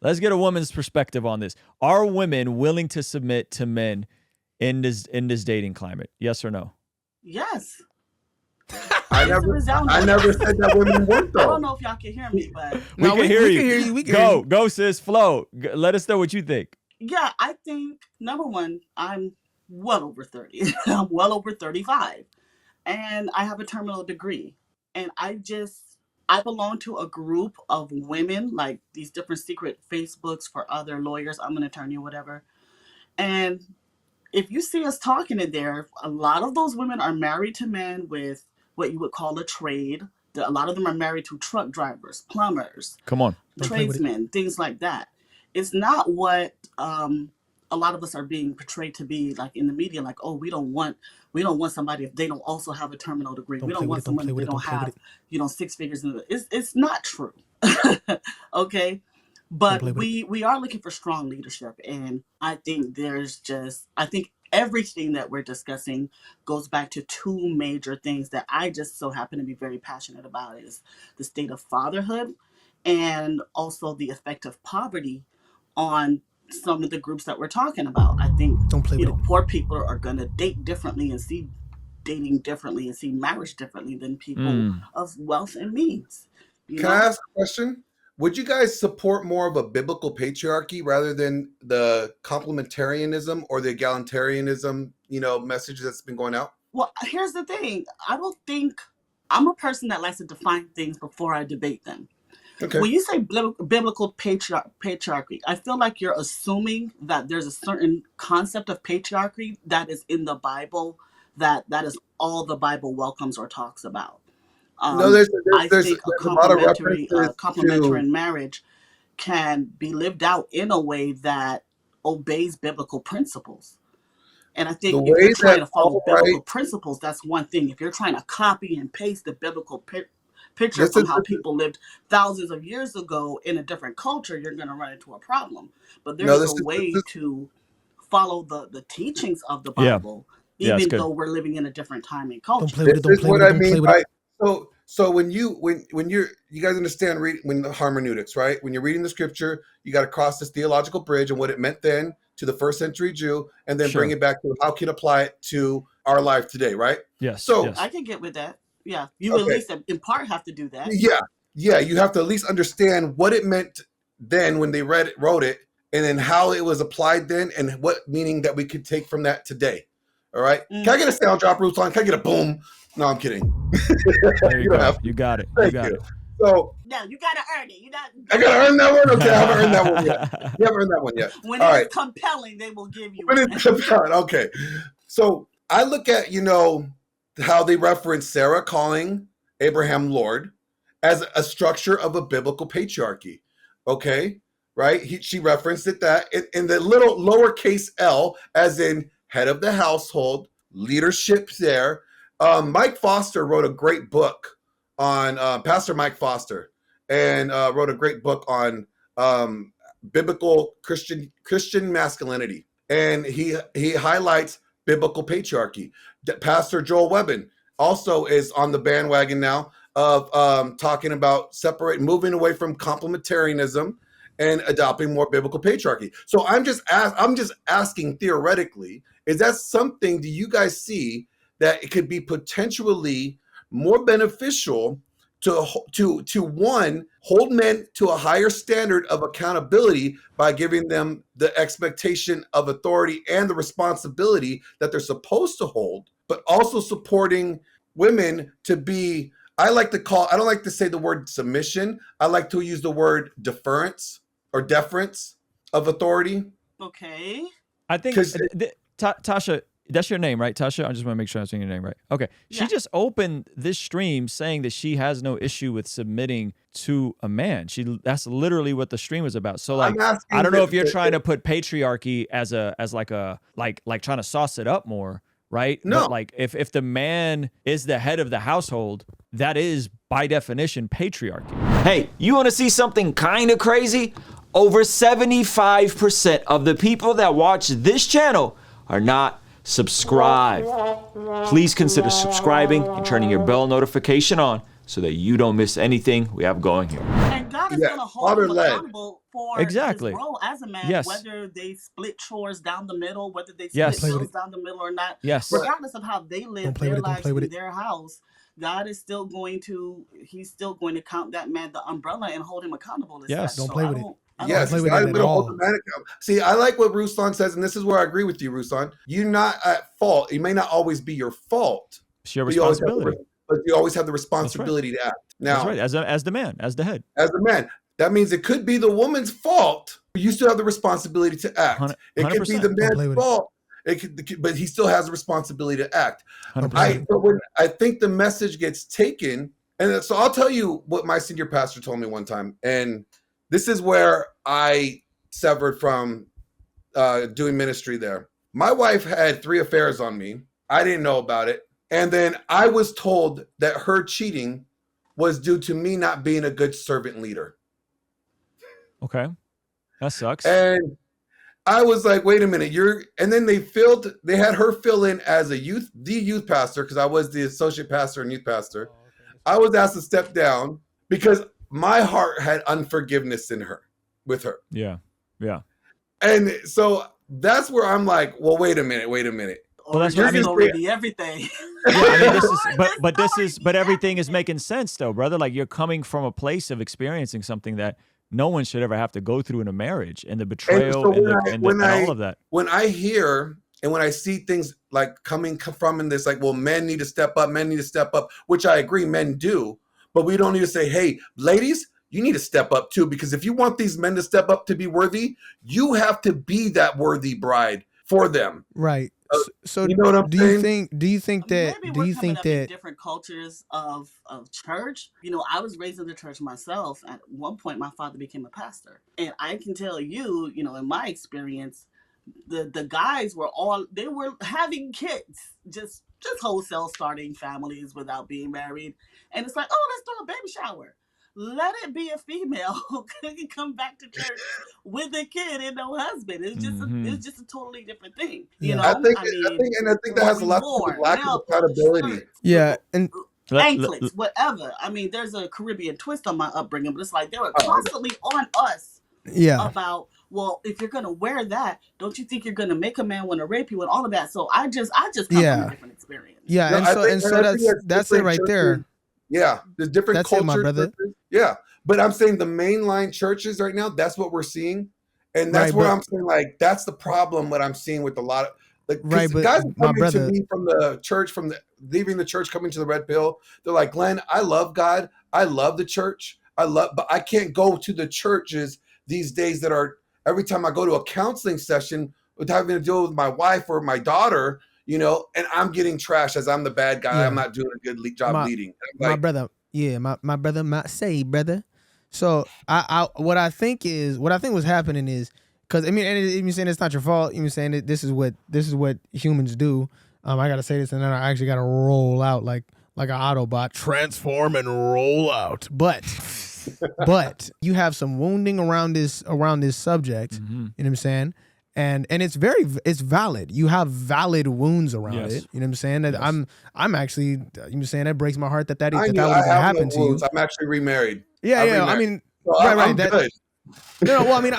Let's get a woman's perspective on this. Are women willing to submit to men in this dating climate? Yes or no? Yes. I never said that women weren't, though. I don't know if y'all can hear me, but we can hear you. We can hear you. Go, sis. Flow. Let us know what you think. Yeah, I think, number one, I'm well over 30. I'm well over 35. And I have a terminal degree. And I belong to a group of women, like these different secret Facebooks for other lawyers. I'm an attorney or whatever. And if you see us talking in there, a lot of those women are married to men with what you would call a trade. A lot of them are married to truck drivers, plumbers, Come on, tradesmen, things like that. It's not what a lot of us are being portrayed to be, like in the media, like, oh, we don't want somebody if they don't also have a terminal degree. We don't want someone if they don't have, 6 figures. It's not true. Okay. But we are looking for strong leadership. And I think I think everything that we're discussing goes back to 2 major things that I just so happen to be very passionate about, is the state of fatherhood and also the effect of poverty on some of the groups that we're talking about. I think poor people are going to date differently and see dating differently and see marriage differently than people of wealth and means. Can I ask a question? Would you guys support more of a biblical patriarchy rather than the complementarianism or the egalitarianism, message that's been going out? Well, here's the thing. I don't think I'm a person that likes to define things before I debate them. Okay. When you say biblical patriarchy, I feel like you're assuming that there's a certain concept of patriarchy that is in the Bible, that is all the Bible welcomes or talks about. No, there's a lot of complementary marriage can be lived out in a way that obeys biblical principles. And I think if you're trying to follow biblical principles, that's one thing. If you're trying to copy and paste the biblical picture from how people lived thousands of years ago in a different culture, you're going to run into a problem. But there's a way to follow the teachings of the Bible, even though we're living in a different time and culture. So when you guys understand when the hermeneutics, right? When you're reading the scripture, you got to cross this theological bridge and what it meant then to the first century Jew, and then bring it back to how can apply it to our life today, right? Yes. So I can get with that. Yeah, you at least in part have to do that. Yeah, you have to at least understand what it meant then when they wrote it, and then how it was applied then, and what meaning that we could take from that today. All right. Can I get a sound drop, Ruslan? Can I get a boom? No, I'm kidding. There you go. You got it. Thank you. So no, you gotta earn it. I gotta earn that one. Okay, I haven't earned that one yet. You haven't earned that one yet. When it's compelling, they will give you. When it's compelling, okay. So I look at how they reference Sarah calling Abraham Lord as a structure of a biblical patriarchy. Okay, right? She referenced it that in the little lowercase L, as in head of the household, leadership there. Mike Foster wrote a great book on Pastor Mike Foster, and wrote a great book on biblical Christian masculinity, and he highlights biblical patriarchy. Pastor Joel Webbin also is on the bandwagon now of talking about moving away from complementarianism and adopting more biblical patriarchy. So I'm just asking theoretically, is that something do you guys see that it could be potentially more beneficial to one, hold men to a higher standard of accountability by giving them the expectation of authority and the responsibility that they're supposed to hold, but also supporting women to be, I don't like to say the word submission. I like to use the word deference or deference of authority. Okay. I think Tasha, that's your name, right, Tasha? I just want to make sure I'm saying your name right. Okay. Yeah. She just opened this stream saying that she has no issue with submitting to a man. That's literally what the stream was about. So like, I don't know if you're trying to put patriarchy as trying to sauce it up more, right? No. But like if the man is the head of the household, that is by definition patriarchy. Hey, you want to see something kind of crazy? Over 75% of the people that watch this channel are not subscribed. Please consider subscribing and turning your bell notification on so that you don't miss anything we have going here. And God is going to hold him father-led. accountable for Exactly. his role as a man, Yes. whether they split chores down the middle, whether they Yes. split Don't play bills down the middle or not. Yes. Regardless of how they live Don't play their with it, don't lives play with in it. their house, God is still going to, he's still going to count that man the umbrella and hold him accountable as Yes. such. Don't So play I with it. don't- I don't Yes, play with I it would at hold all. the man accountable. See, I like what Ruslan says, and this is where I agree with you, Ruslan. You're not at fault. It may not always be your fault, It's your but you always have responsibility. but you always have the responsibility to act. That's Now, right. As the man, as the head. as a man, that means it could be the woman's fault, but you still have the responsibility to act. It could be the 100%. Don't play man's with it. fault. But he still has the responsibility to act. 100%. But when I think the message gets taken, and so I'll tell you what my senior pastor told me one time, and this is where I severed from doing ministry there. My wife had 3 affairs on me. I didn't know about it. And then I was told that her cheating was due to me not being a good servant leader. Okay. That sucks. And I was like, wait a minute, and then they had her fill in as the youth pastor, because I was the associate pastor and youth pastor. I was asked to step down because my heart had unforgiveness with her. Yeah. Yeah. And so that's where I'm like, well, wait a minute. Well, that's what I mean. Already everything. Yeah, I mean, this is, but everything is making sense though, brother. Like you're coming from a place of experiencing something that no one should ever have to go through in a marriage, and the betrayal and all of that. When I hear and when I see things like coming from in this, like, well, men need to step up, which I agree, men do, but we don't need to say, hey, ladies, you need to step up too, because if you want these men to step up to be worthy, you have to be that worthy bride for them. Right. So you know what I'm saying? Do you think that Maybe we're coming up in different cultures of church? You know, I was raised in the church myself. At one point, my father became a pastor, and I can tell you, you know, in my experience, the guys were having kids, just wholesale starting families without being married, and it's like, oh, let's do a baby shower. Let it be a female who can come back to church with a kid and no husband. It's just a totally different thing. You know, I think that has a lot to do with lack of accountability. Yeah, and anklets, whatever. I mean, there's a Caribbean twist on my upbringing, but it's like they were constantly on us. Yeah. About, well, if you're gonna wear that, don't you think you're gonna make a man want to rape you and all of that? So I just come from a different experience. Yeah, No, and so that's it right there. Yeah, there's different That's cultures. it, my brother. Yeah, but I'm saying the mainline churches right now, that's what we're seeing, and that's where I'm saying, like, that's the problem. What I'm seeing with a lot of, like, right, but guys my coming brother, to me from the church, leaving the church, coming to the Red Pill, they're like, Glenn, I love God, I love the church, but I can't go to the churches these days that are, every time I go to a counseling session with having to deal with my wife or my daughter, you know, and I'm getting trashed as I'm the bad guy. Yeah. I'm not doing a good job leading. My brother, my brother might say, brother. So what I think was happening is, because I mean, and you're saying it's not your fault. You're saying that this is what humans do. I gotta say this, and then I actually gotta roll out like an Autobot, transform and roll out. But you have some wounding around this subject. Mm-hmm. You know what I'm saying? And it's valid. You have valid wounds around it. You know what I'm saying? That I'm actually, you know what I'm saying, that breaks my heart that would even happen to you. I'm actually remarried. Yeah. Remarried. I mean, so right. I'm good. No. Well, I mean,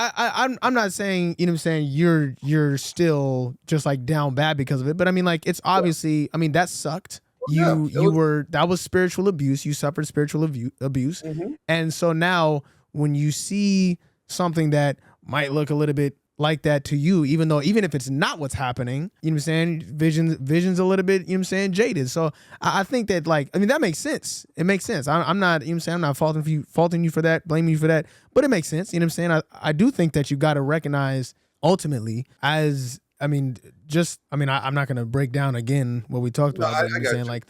I'm not saying, you know what I'm saying, you're still just like down bad because of it. But I mean, like, it's obviously, I mean, that sucked. That was spiritual abuse. You suffered spiritual abuse. Mm-hmm. And so now when you see something that might look a little bit like that to you, even if it's not what's happening, you know what I'm saying, vision's a little bit, you know what I'm saying, jaded. So I think that, like, I mean, that makes sense. It makes sense. I'm not, you know what I'm saying, I'm not faulting you for that, blaming you for that, but it makes sense. You know what I'm saying? I do think that you got to recognize ultimately as, I mean, I'm not going to break down again what we talked about. You know what I'm saying? Like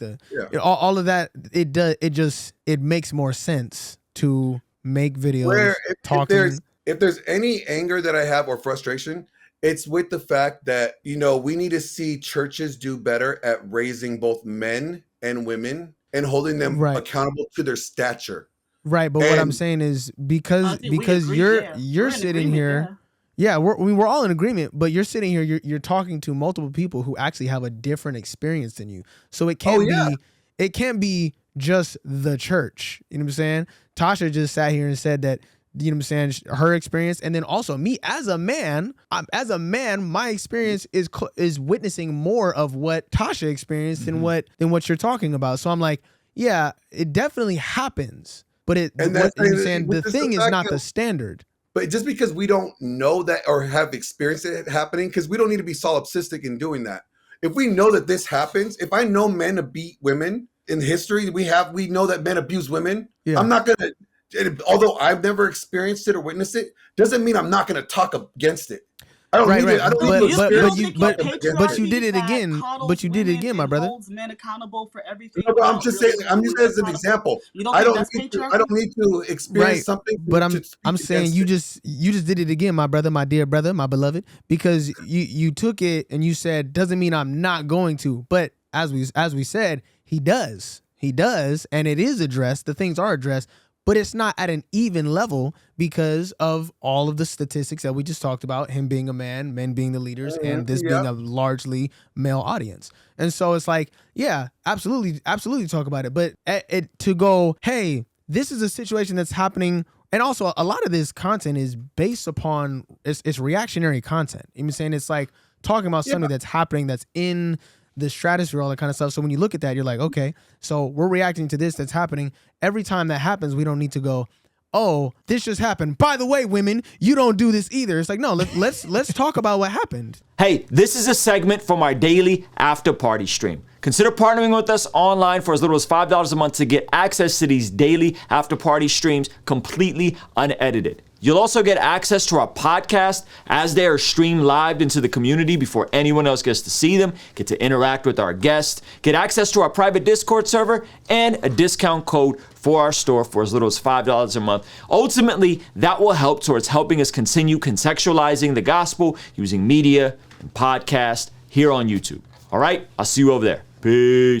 all of that, it makes more sense to make videos talking. If there's any anger that I have or frustration, it's with the fact that, you know, we need to see churches do better at raising both men and women and holding them accountable to their stature. Right, but what I'm saying is because you're sitting here. Yeah, we're all in agreement, but you're sitting here, you're talking to multiple people who actually have a different experience than you. So it can't be just the church. You know what I'm saying? Tasha just sat here and said that, you know what I'm saying, her experience, and then also me as a man, my experience is witnessing more of what Tasha experienced than what you're talking about. So I'm like, yeah, it definitely happens, but the thing is not the standard. But just because we don't know that or have experienced it happening, because we don't need to be solipsistic in doing that. If we know that this happens, if I know men beat women in history, we know that men abuse women. Yeah. I'm not gonna, although I've never experienced it or witnessed it, doesn't mean I'm not gonna talk against it. I don't need it. But you did it again. But you did it again, my brother. Holds men accountable for everything. No, but I'm just saying. I'm using it as an example. I don't need to experience something. But I'm saying you just did it again, my brother, my dear brother, my beloved, because you took it and you said doesn't mean I'm not going to. But as we said, he does, and it is addressed. The things are addressed. But it's not at an even level because of all of the statistics that we just talked about, him being a man, men being the leaders, and this being a largely male audience. And so it's like, yeah, absolutely talk about it. But to go, hey, this is a situation that's happening. And also a lot of this content is based upon, it's reactionary content. You know what I'm saying? It's like talking about something that's happening that's in the stratosphere, all that kind of stuff. So when you look at that, you're like, okay, so we're reacting to this that's happening. Every time that happens, we don't need to go, oh, this just happened. By the way, women, you don't do this either. It's like, no, let's talk about what happened. Hey, this is a segment from our daily after party stream. Consider partnering with us online for as little as $5 a month to get access to these daily after party streams completely unedited. You'll also get access to our podcast as they are streamed live into the community before anyone else gets to see them, get to interact with our guests, get access to our private Discord server, and a discount code for our store for as little as $5 a month. Ultimately, that will help towards helping us continue contextualizing the gospel using media and podcast here on YouTube. All right, I'll see you over there. Peace.